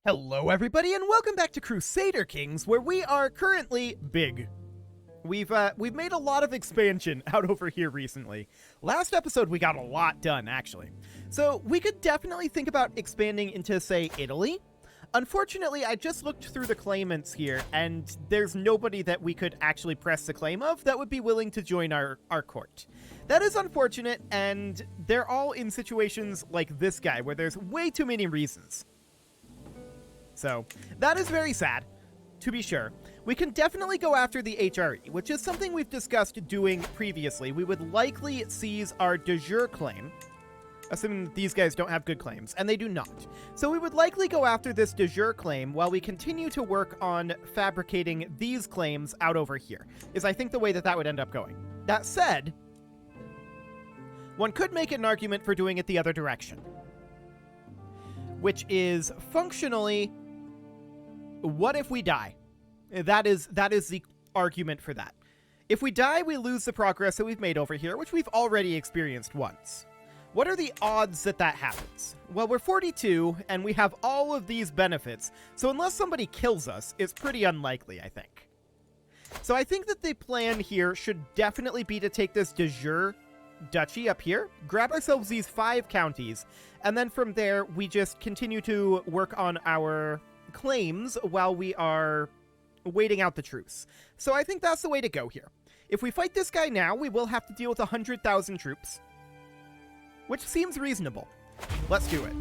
Hello everybody and welcome back to Crusader Kings, where we are currently big. We've made a lot of expansion out over here recently. Last episode we got a lot done, actually. So we could definitely think about expanding into, say, Italy. Unfortunately, I just looked through the claimants here, and there's nobody that we could actually press the claim of that would be willing to join our court. That is unfortunate, and they're all in situations like this guy, where there's way too many reasons. So, that is very sad, to be sure. We can definitely go after the HRE, which is something we've discussed doing previously. We would likely seize our de jure claim, assuming that these guys don't have good claims, and they do not. So we would likely go after this de jure claim while we continue to work on fabricating these claims out over here, is I think the way that that would end up going. That said, one could make an argument for doing it the other direction, which is functionally, what if we die? That is the argument for that. If we die, we lose the progress that we've made over here, which we've already experienced once. What are the odds that that happens? Well, we're 42, and we have all of these benefits, so unless somebody kills us, it's pretty unlikely, I think. So I think that the plan here should definitely be to take this de jure duchy up here, grab ourselves these 5 counties, and then from there, we just continue to work on our claims while we are waiting out the truce. So I think that's the way to go here. If we fight this guy now, we will have to deal with 100,000 troops, which seems reasonable. Let's do it.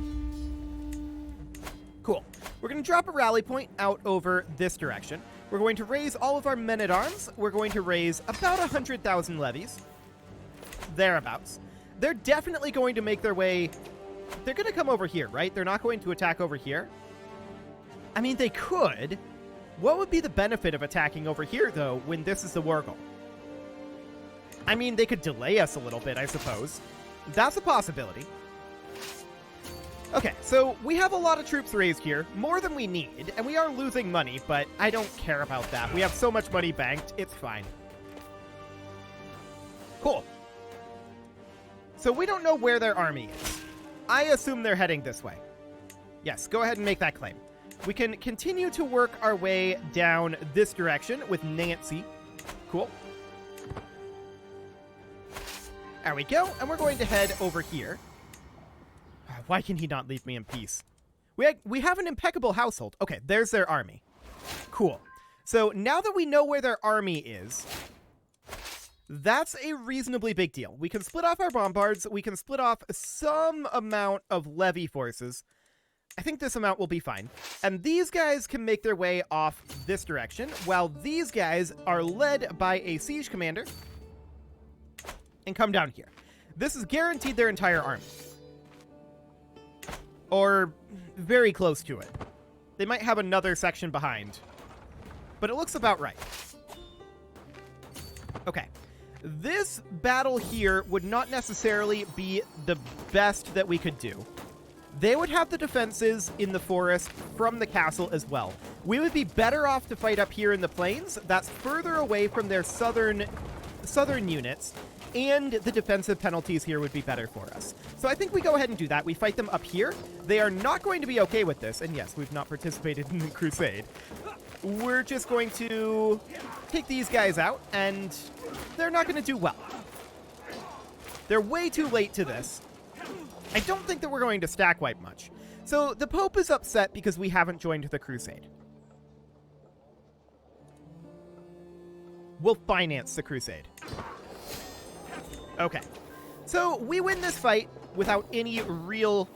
Cool. We're going to drop a rally point out over this direction. We're going to raise all of our men-at-arms. We're going to raise about 100,000 levies. Thereabouts. They're definitely going to make their way... They're going to come over here, right? They're not going to attack over here. I mean, they could. What would be the benefit of attacking over here, though, when this is the war goal? I mean, they could delay us a little bit, I suppose. That's a possibility. Okay, so we have a lot of troops raised here, more than we need, and we are losing money, but I don't care about that. We have so much money banked, it's fine. Cool. So we don't know where their army is. I assume they're heading this way. Yes, go ahead and make that claim. We can continue to work our way down this direction with Nancy. Cool. There we go, and we're going to head over here. Why can he not leave me in peace? We have an impeccable household. Okay, there's their army. Cool. So now that we know where their army is, that's a reasonably big deal. We can split off our bombards. We can split off some amount of levy forces. I think this amount will be fine. And these guys can make their way off this direction, while these guys are led by a siege commander and come down here. This is guaranteed their entire army. Or very close to it. They might have another section behind, but it looks about right. Okay. This battle here would not necessarily be the best that we could do. They would have the defenses in the forest from the castle as well. We would be better off to fight up here in the plains. That's further away from their southern units, and the defensive penalties here would be better for us. So I think we go ahead and do that. We fight them up here. They are not going to be okay with this, and yes, we've not participated in the crusade. We're just going to take these guys out, and they're not going to do well. They're way too late to this. I don't think that we're going to stack wipe much. So the Pope is upset because we haven't joined the crusade. We'll finance the crusade. Okay. So we win this fight without any real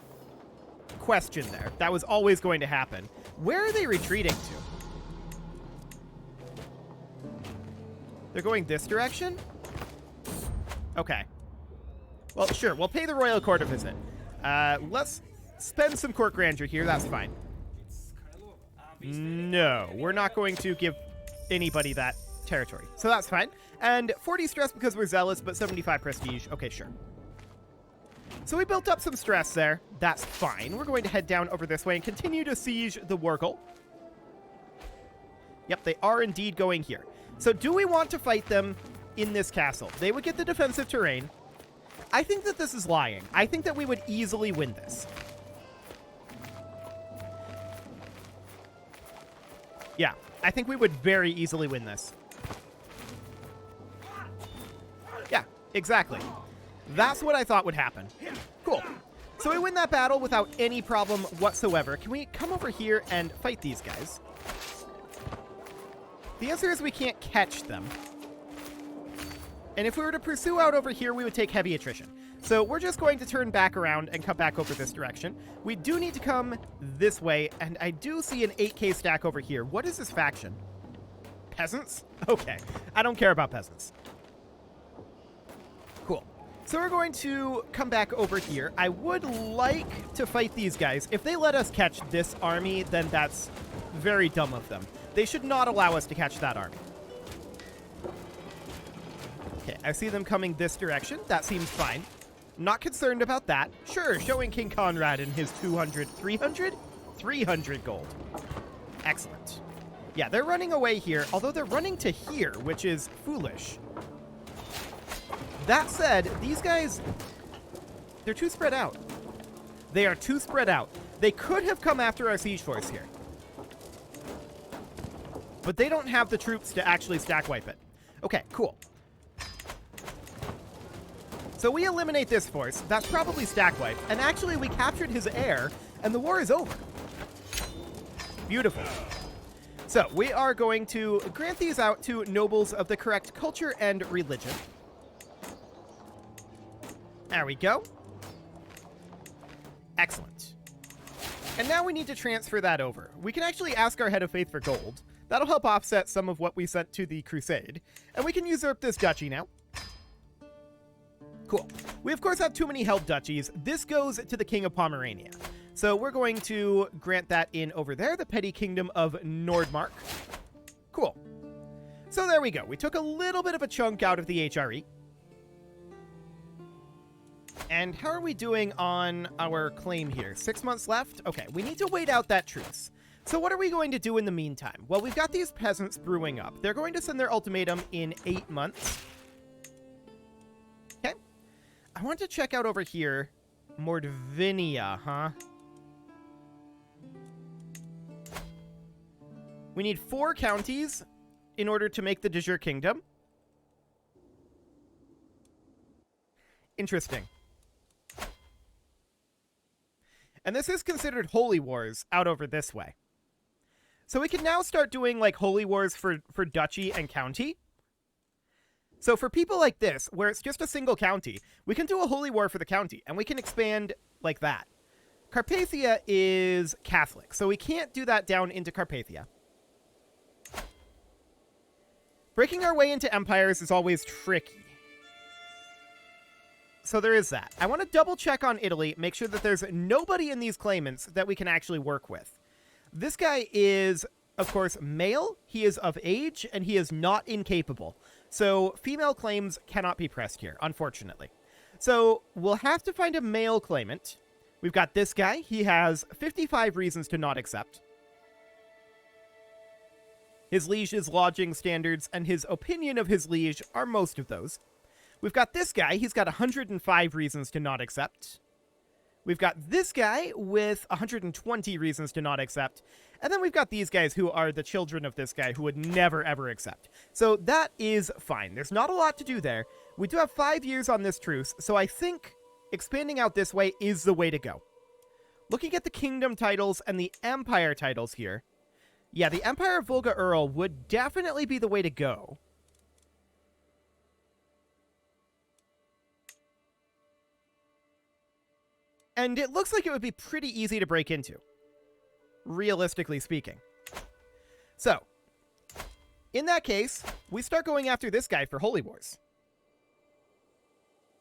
question there. That was always going to happen. Where are they retreating to? They're going this direction? Okay. Well, sure, we'll pay the royal court a visit. Let's spend some court grandeur here, that's fine. No, we're not going to give anybody that territory, so that's fine. And 40 stress because we're zealous, but 75 prestige. Okay, sure. So we built up some stress there. That's fine. We're going to head down over this way and continue to siege the Wargle. Yep, they are indeed going here. So do we want to fight them in this castle? They would get the defensive terrain. I think that this is lying. I think that we would easily win this. Yeah, I think we would very easily win this. Yeah, exactly. That's what I thought would happen. Cool. So we win that battle without any problem whatsoever. Can we come over here and fight these guys? The answer is we can't catch them. And if we were to pursue out over here, we would take heavy attrition. So we're just going to turn back around and come back over this direction. We do need to come this way, and I do see an 8k stack over here. What is this faction? Peasants? Okay, I don't care about peasants. Cool. So we're going to come back over here. I would like to fight these guys. If they let us catch this army, then that's very dumb of them. They should not allow us to catch that army. Okay, I see them coming this direction. That seems fine. Not concerned about that. Sure, showing King Conrad and his 300 gold. Excellent. Yeah, they're running away here, although they're running to here, which is foolish. That said, these guys, they're too spread out. They are too spread out. They could have come after our siege force here. But they don't have the troops to actually stack wipe it. Okay, cool. So we eliminate this force. That's probably stack wipe. And actually, we captured his heir, and the war is over. Beautiful. So we are going to grant these out to nobles of the correct culture and religion. There we go. Excellent. And now we need to transfer that over. We can actually ask our head of faith for gold. That'll help offset some of what we sent to the Crusade. And we can usurp this duchy now. Cool. We, of course, have too many held duchies. This goes to the King of Pomerania. So we're going to grant that in over there, the petty kingdom of Nordmark. Cool. So there we go. We took a little bit of a chunk out of the HRE. And how are we doing on our claim here? 6 months left? Okay, we need to wait out that truce. So what are we going to do in the meantime? Well, we've got these peasants brewing up. They're going to send their ultimatum in 8 months. Okay. I want to check out over here. Mortvinia, huh? We need 4 counties in order to make the de jure kingdom. Interesting. And this is considered holy wars out over this way. So we can now start doing like holy wars for duchy and county. So for people like this, where it's just a single county, we can do a holy war for the county, and we can expand like that. Carpathia is Catholic, so we can't do that down into Carpathia. Breaking our way into empires is always tricky. So there is that. I want to double check on Italy, make sure that there's nobody in these claimants that we can actually work with. This guy is, of course, male, he is of age, and he is not incapable. So female claims cannot be pressed here, unfortunately. So we'll have to find a male claimant. We've got this guy. He has 55 reasons to not accept. His liege's lodging standards and his opinion of his liege are most of those. We've got this guy. He's got 105 reasons to not accept. We've got this guy with 120 reasons to not accept. And then we've got these guys who are the children of this guy who would never, ever accept. So that is fine. There's not a lot to do there. We do have 5 years on this truce, so I think expanding out this way is the way to go. Looking at the kingdom titles and the empire titles here, yeah, the Empire of Volga Earl would definitely be the way to go. And it looks like it would be pretty easy to break into, realistically speaking. So, in that case, we start going after this guy for holy wars.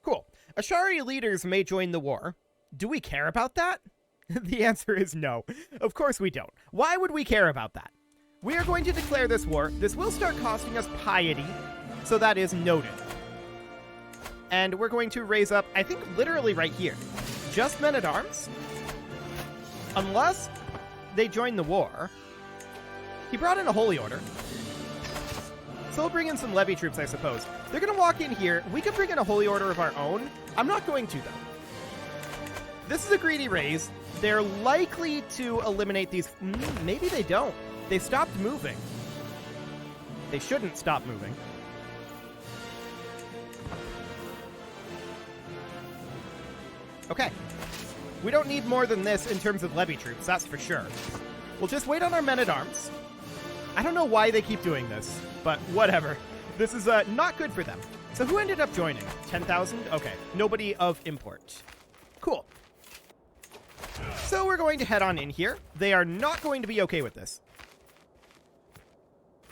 Cool. Ashari leaders may join the war. Do we care about that? The answer is no. Of course we don't. Why would we care about that? We are going to declare this war. This will start costing us piety, so that is noted. And we're going to raise up, I think, literally right here. Just men-at-arms? Unless they join the war. He brought in a holy order. So we'll bring in some levy troops, I suppose. They're going to walk in here. We could bring in a holy order of our own. I'm not going to, though. This is a greedy raise. They're likely to eliminate these. Maybe they don't. They stopped moving. They shouldn't stop moving. Okay. We don't need more than this in terms of levy troops, that's for sure. We'll just wait on our men-at-arms. I don't know why they keep doing this, but whatever. This is not good for them. So who ended up joining? 10,000? Okay. Nobody of import. Cool. So we're going to head on in here. They are not going to be okay with this.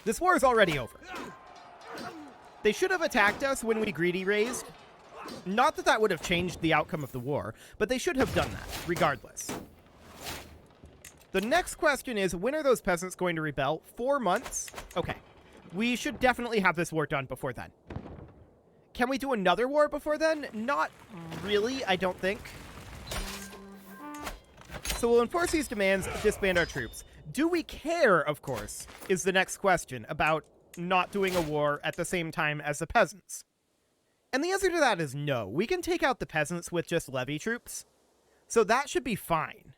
This war is already over. They should have attacked us when we greedy raised. Not that that would have changed the outcome of the war, but they should have done that, regardless. The next question is, when are those peasants going to rebel? 4 months? Okay. We should definitely have this war done before then. Can we do another war before then? Not really, I don't think. So we'll enforce these demands, disband our troops. Do we care, of course, is the next question about not doing a war at the same time as the peasants. And the answer to that is no. We can take out the peasants with just levy troops. So that should be fine.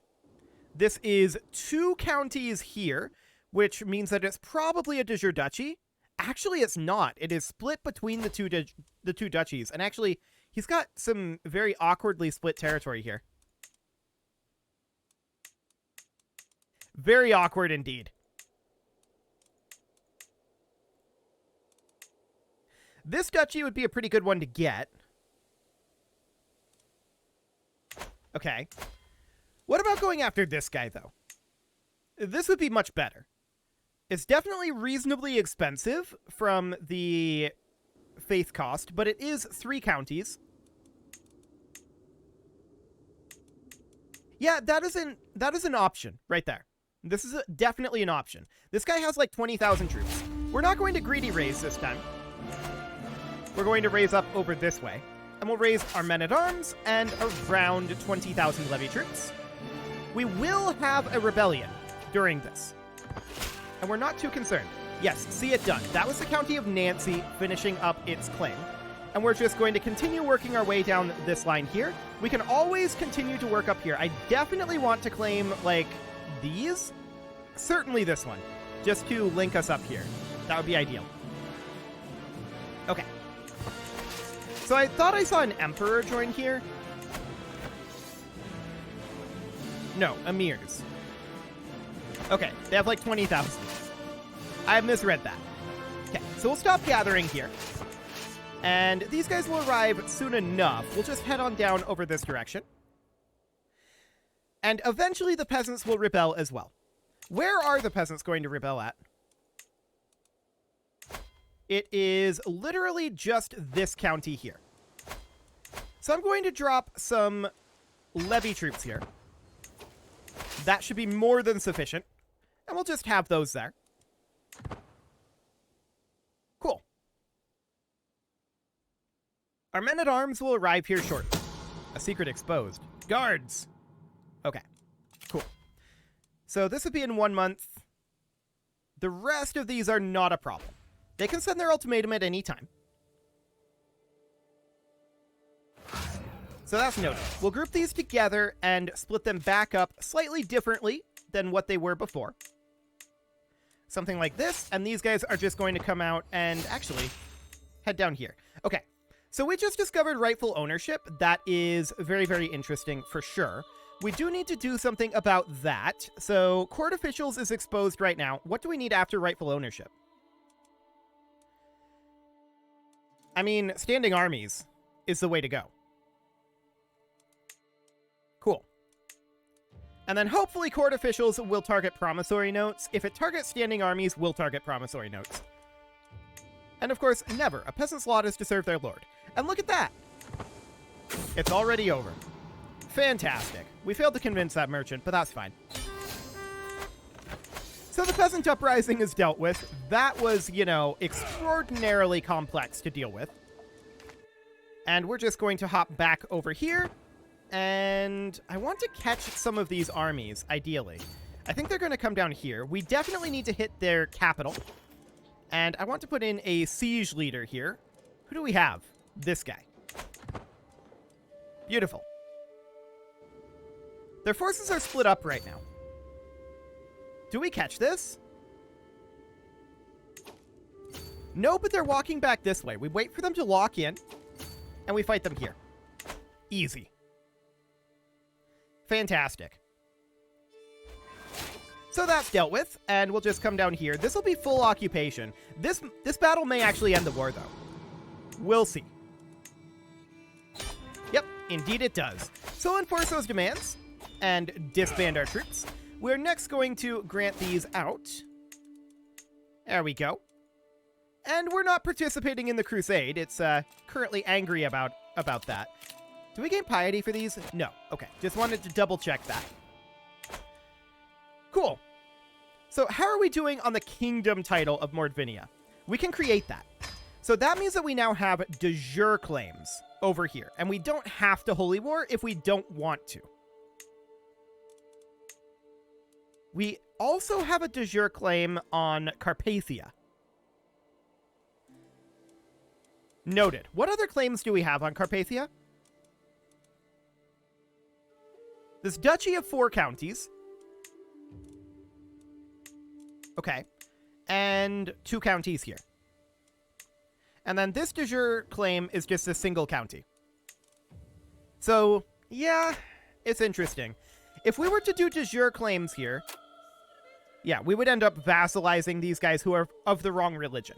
This is 2 counties here, which means that it's probably a de jure duchy. Actually, it's not. It is split between the two duchies. And actually, he's got some very awkwardly split territory here. Very awkward indeed. This duchy would be a pretty good one to get. Okay. What about going after this guy, though? This would be much better. It's definitely reasonably expensive from the faith cost, but it is 3 counties. Yeah, that is an option right there. This is definitely an option. This guy has like 20,000 troops. We're not going to greedy raise this time. We're going to raise up over this way. And we'll raise our men-at-arms and around 20,000 levy troops. We will have a rebellion during this. And we're not too concerned. Yes, see it done. That was the county of Nancy finishing up its claim. And we're just going to continue working our way down this line here. We can always continue to work up here. I definitely want to claim, like, these. Certainly this one. Just to link us up here. That would be ideal. Okay. So I thought I saw an emperor join here. No, emirs. Okay, they have like 20,000. I misread that. Okay, so we'll stop gathering here. And these guys will arrive soon enough. We'll just head on down over this direction. And eventually the peasants will rebel as well. Where are the peasants going to rebel at? It is literally just this county here. So I'm going to drop some levy troops here. That should be more than sufficient. And we'll just have those there. Cool. Our men-at-arms will arrive here shortly. A secret exposed. Guards! Okay, cool. So this would be in 1 month. The rest of these are not a problem. They can send their ultimatum at any time. So that's noted. We'll group these together and split them back up slightly differently than what they were before. Something like this, and these guys are just going to come out and actually head down here. Okay, so we just discovered rightful ownership. That is very, very interesting for sure. We do need to do something about that. So court officials is exposed right now. What do we need after rightful ownership? I mean, standing armies is the way to go. Cool. And then hopefully court officials will target promissory notes. If it targets standing armies, we'll target promissory notes. And of course, never. A peasant's lot is to serve their lord. And look at that. It's already over. Fantastic. We failed to convince that merchant, but that's fine. So the peasant uprising is dealt with. That was, you know, extraordinarily complex to deal with. And we're just going to hop back over here. And I want to catch some of these armies, ideally. I think they're going to come down here. We definitely need to hit their capital. And I want to put in a siege leader here. Who do we have? This guy. Beautiful. Their forces are split up right now. Do we catch this? No, but they're walking back this way. We wait for them to lock in, and we fight them here. Easy. Fantastic. So that's dealt with, and we'll just come down here. This will be full occupation. This battle may actually end the war, though. We'll see. Yep, indeed it does. So enforce those demands and disband our troops. We're next going to grant these out. There we go. And we're not participating in the crusade. It's currently angry about that. Do we gain piety for these? No. Okay, just wanted to double check that. Cool. So how are we doing on the kingdom title of Mortvinia? We can create that. So that means that we now have de jure claims over here. And we don't have to holy war if we don't want to. We also have a de jure claim on Carpathia. Noted. What other claims do we have on Carpathia? This Duchy of 4 counties. Okay. And 2 counties here. And then this de jure claim is just a single county. So, yeah, it's interesting. If we were to do de jure claims here, yeah, we would end up vassalizing these guys who are of the wrong religion.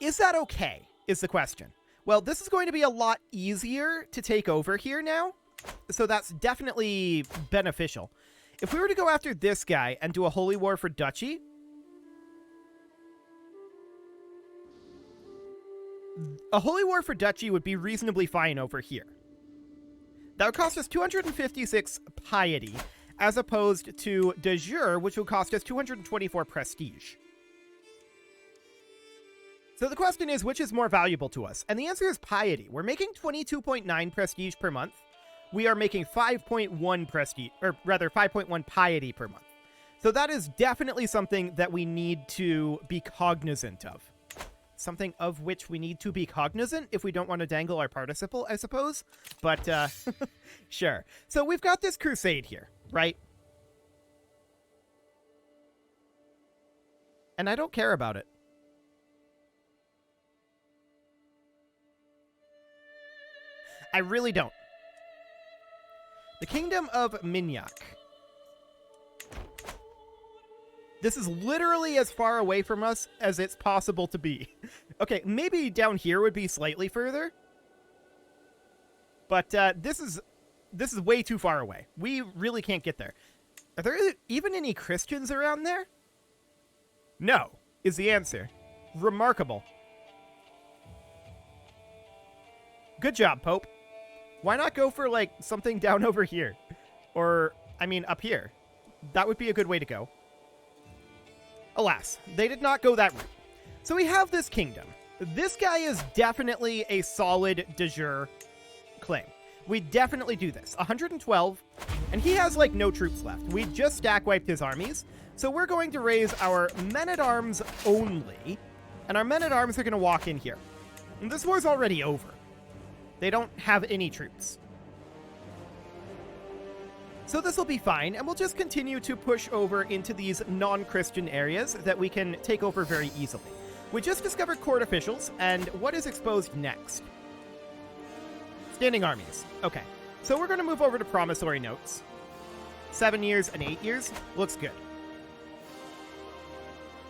Is that okay, is the question. Well, this is going to be a lot easier to take over here now, so that's definitely beneficial. If we were to go after this guy and do a holy war for duchy, a holy war for duchy would be reasonably fine over here. That would cost us 256 piety, as opposed to de jure, which would cost us 224 prestige. So the question is, which is more valuable to us? And the answer is piety. We're making 22.9 prestige per month. We are making 5.1 prestige, or rather 5.1 piety per month. So that is definitely something that we need to be cognizant of. Something of which we need to be cognizant if we don't want to dangle our participle, I suppose. But, sure. So we've got this crusade here, right? And I don't care about it. I really don't. The Kingdom of Minyak. This is literally as far away from us as it's possible to be. Okay, maybe down here would be slightly further. But this is way too far away. We really can't get there. Are there even any Christians around there? No, is the answer. Remarkable. Good job, Pope. Why not go for, like, something down over here? Or, I mean, up here. That would be a good way to go. Alas, they did not go that route. So we have this kingdom. This guy is definitely a solid de jure claim. We definitely do this. 112, and he has, like, no troops left. We just stack wiped his armies. So we're going to raise our men-at-arms only, and our men-at-arms are going to walk in here. And this war's already over. They don't have any troops. So this will be fine, and we'll just continue to push over into these non-Christian areas that we can take over very easily. We just discovered court officials, and what is exposed next? Standing armies. Okay, so we're going to move over to promissory notes. 7 years and 8 years. Looks good.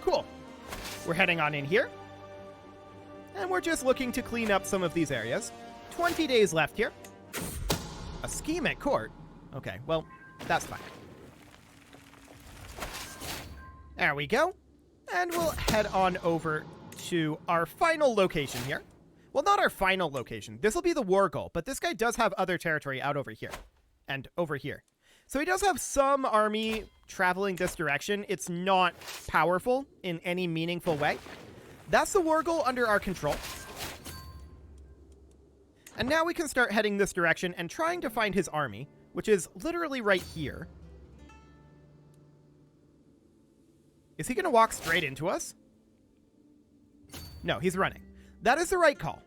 Cool. We're heading on in here. And we're just looking to clean up some of these areas. 20 days left here. A scheme at court? Okay, well, that's fine. There we go. And we'll head on over to our final location here. Well, not our final location. This will be the war goal, but this guy does have other territory out over here. And over here. So he does have some army traveling this direction. It's not powerful in any meaningful way. That's the war goal under our control. And now we can start heading this direction and trying to find his army, which is literally right here. Is he going to walk straight into us? No, he's running. That is the right call.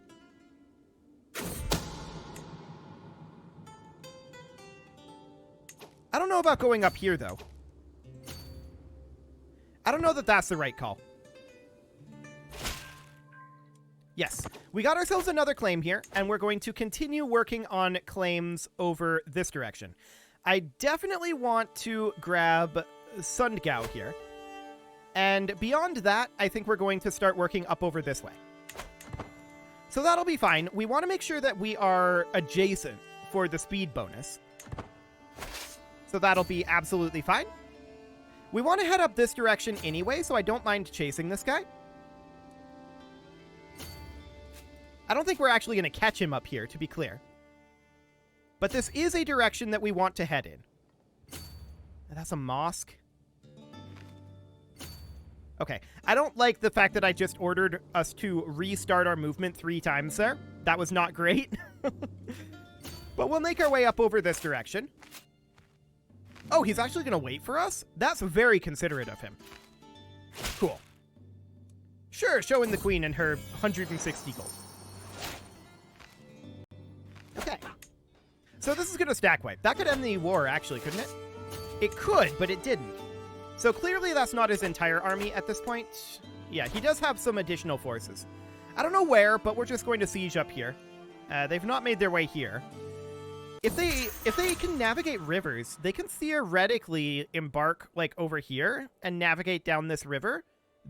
I don't know about going up here, though. I don't know that that's the right call. Yes, we got ourselves another claim here, and we're going to continue working on claims over this direction. I definitely want to grab Sundgau here. And beyond that, I think we're going to start working up over this way. So that'll be fine. We want to make sure that we are adjacent for the speed bonus. So that'll be absolutely fine. We want to head up this direction anyway, so I don't mind chasing this guy. I don't think we're actually going to catch him up here, to be clear. But this is a direction that we want to head in. That's a mosque. Okay, I don't like the fact that I just ordered us to restart our movement 3 times there. That was not great. But we'll make our way up over this direction. Oh, he's actually going to wait for us? That's very considerate of him. Cool. Sure, showing the queen and her 160 gold. Okay. So this is going to stack wipe. That could end the war, actually, couldn't it? It could, but it didn't. So clearly that's not his entire army at this point. Yeah, he does have some additional forces. I don't know where, but we're just going to siege up here. They've not made their way here. If they can navigate rivers, they can theoretically embark, like, over here and navigate down this river,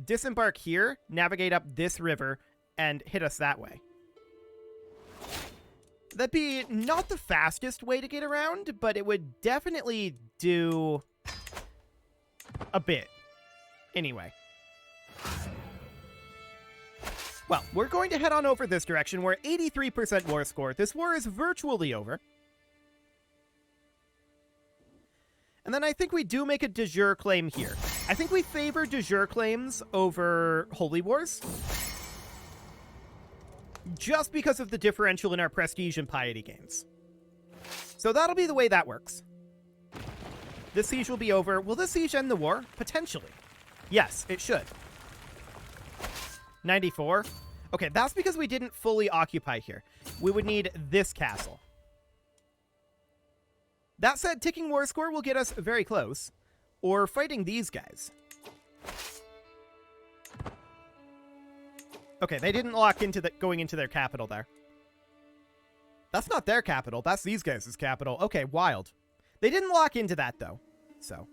disembark here, navigate up this river, and hit us that way. That'd be not the fastest way to get around, but it would definitely do a bit. Anyway. Well, we're going to head on over this direction. We're at 83% war score. This war is virtually over. And then I think we do make a de jure claim here. I think we favor de jure claims over holy wars. Just because of the differential in our prestige and piety gains. So that'll be the way that works. This siege will be over. Will this siege end the war? Potentially. Yes, it should. 94. Okay, that's because we didn't fully occupy here. We would need this castle. That said, ticking war score will get us very close. Or fighting these guys. Okay, they didn't lock into going into their capital there. That's not their capital. That's these guys' capital. Okay, wild. They didn't lock into that, though. So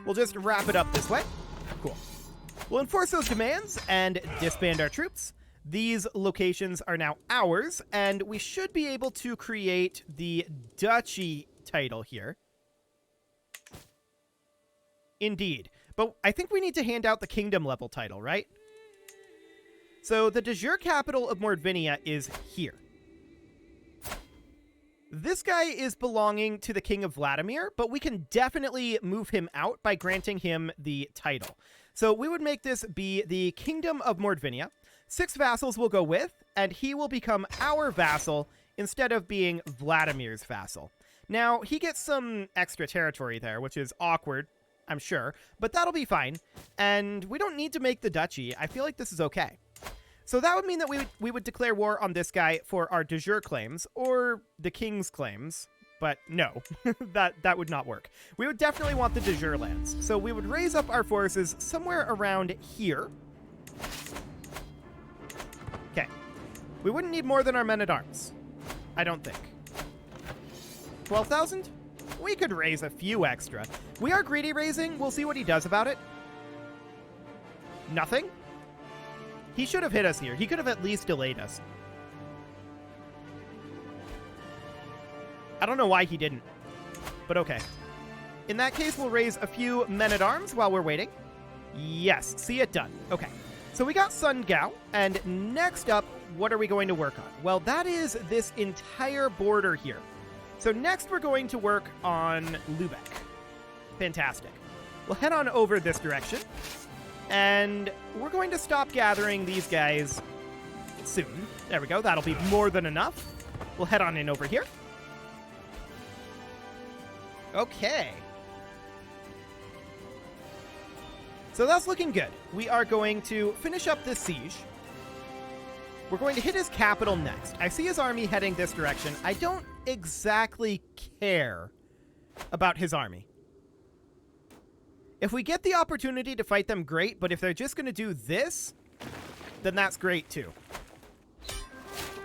we'll just wrap it up this way. Cool. We'll enforce those demands and disband our troops. These locations are now ours, and we should be able to create the duchy title here. Indeed. But I think we need to hand out the kingdom level title, right? So the de jure capital of Mortvinia is here. This guy is belonging to the King of Vladimir, but we can definitely move him out by granting him the title. So we would make this be the Kingdom of Mortvinia. 6 vassals will go with, and he will become our vassal instead of being Vladimir's vassal. Now, he gets some extra territory there, which is awkward, I'm sure, but that'll be fine. And we don't need to make the duchy. I feel like this is okay. So that would mean that we would declare war on this guy for our de jure claims, or the king's claims, but no, that would not work. We would definitely want the de jure lands. So we would raise up our forces somewhere around here. Okay. We wouldn't need more than our men-at-arms, I don't think. 12,000? We could raise a few extra. We are greedy raising. We'll see what he does about it. Nothing? He should have hit us here. He could have at least delayed us. I don't know why he didn't, but okay. In that case, we'll raise a few men-at-arms while we're waiting. Yes, see it done. Okay, so we got Sundgau, and next up, what are we going to work on? Well, that is this entire border here. So next we're going to work on Lübeck. Fantastic. We'll head on over this direction. And we're going to stop gathering these guys soon. There we go. That'll be more than enough. We'll head on in over here. Okay. So that's looking good. We are going to finish up this siege. We're going to hit his capital next. I see his army heading this direction. I don't exactly care about his army. If we get the opportunity to fight them, great, but if they're just going to do this, then that's great too.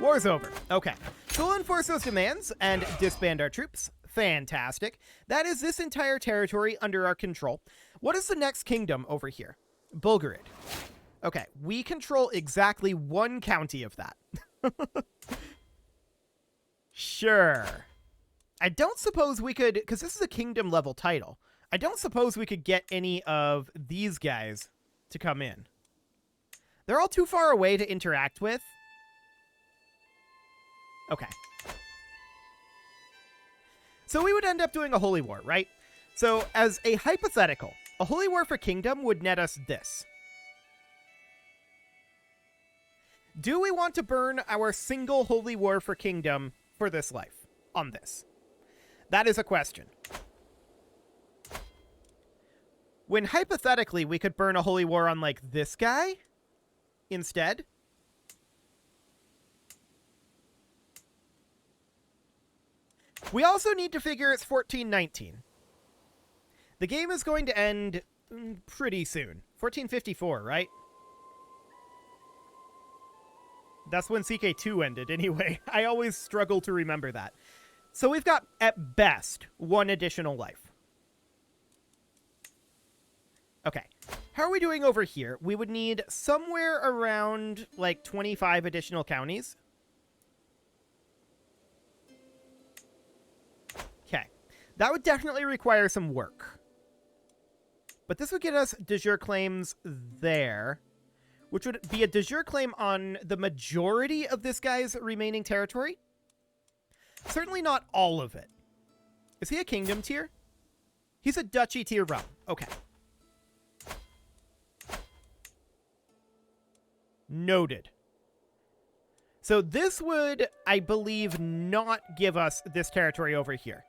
War's over. Okay. So we'll enforce those demands and disband our troops. Fantastic. That is this entire territory under our control. What is the next kingdom over here? Bulgarid. Okay, we control exactly one county of that. Sure. I don't suppose we could, because this is a kingdom level title, I don't suppose we could get any of these guys to come in. They're all too far away to interact with. Okay. So we would end up doing a holy war, right? So as a hypothetical, a holy war for kingdom would net us this. Do we want to burn our single holy war for kingdom for this life on this? That is a question. When hypothetically we could burn a holy war on like this guy instead. We also need to figure it's 1419. The game is going to end pretty soon. 1454, right? That's when CK2 ended anyway. I always struggle to remember that. So we've got, at best, one additional life. Okay. How are we doing over here? We would need somewhere around, like, 25 additional counties. Okay. That would definitely require some work. But this would get us de jure claims there, which would be a de jure claim on the majority of this guy's remaining territory. Certainly not all of it. Is he a kingdom tier? He's a duchy tier realm. Okay. Noted. So this would, I believe, not give us this territory over here.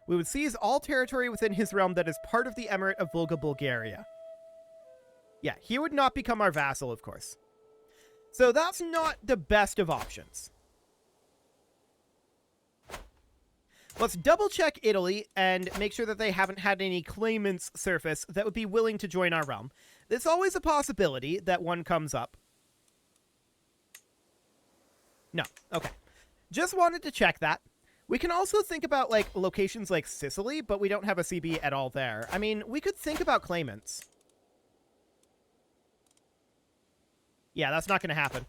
We would seize all territory within his realm that is part of the Emirate of Volga, Bulgaria. Yeah, he would not become our vassal, of course. So that's not the best of options. Let's double check Italy and make sure that they haven't had any claimants surface that would be willing to join our realm. There's always a possibility that one comes up. No, okay. Just wanted to check that. We can also think about like locations like Sicily, but we don't have a CB at all there. I mean, we could think about claimants. Yeah, that's not going to happen.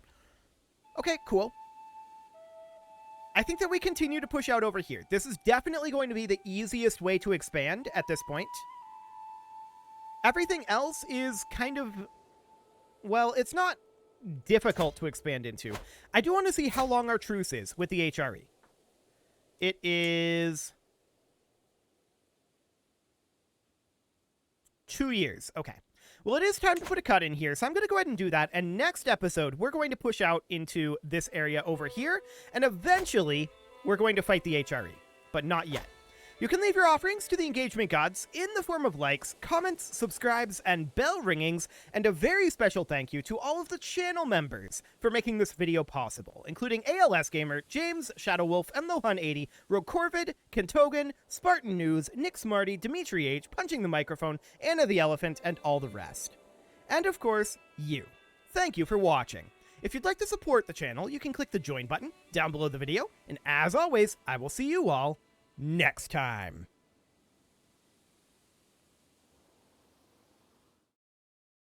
Okay, cool. I think that we continue to push out over here. This is definitely going to be the easiest way to expand at this point. Everything else is kind of... Well, it's not difficult to expand into. I do want to see how long our truce is with the HRE. It is... 2 years. Okay. Well, it is time to put a cut in here, so I'm going to go ahead and do that, and next episode, we're going to push out into this area over here, and eventually, we're going to fight the HRE, but not yet. You can leave your offerings to the engagement gods in the form of likes, comments, subscribes, and bell ringings, and a very special thank you to all of the channel members for making this video possible, including ALS Gamer, James, Shadow Wolf, and Lohan80, Rokorvid, Kentogan, Spartan News, Nick Smarty, Dimitri H, Punching the Microphone, Anna the Elephant, and all the rest. And of course, you. Thank you for watching. If you'd like to support the channel, you can click the join button down below the video, and as always, I will see you all next time.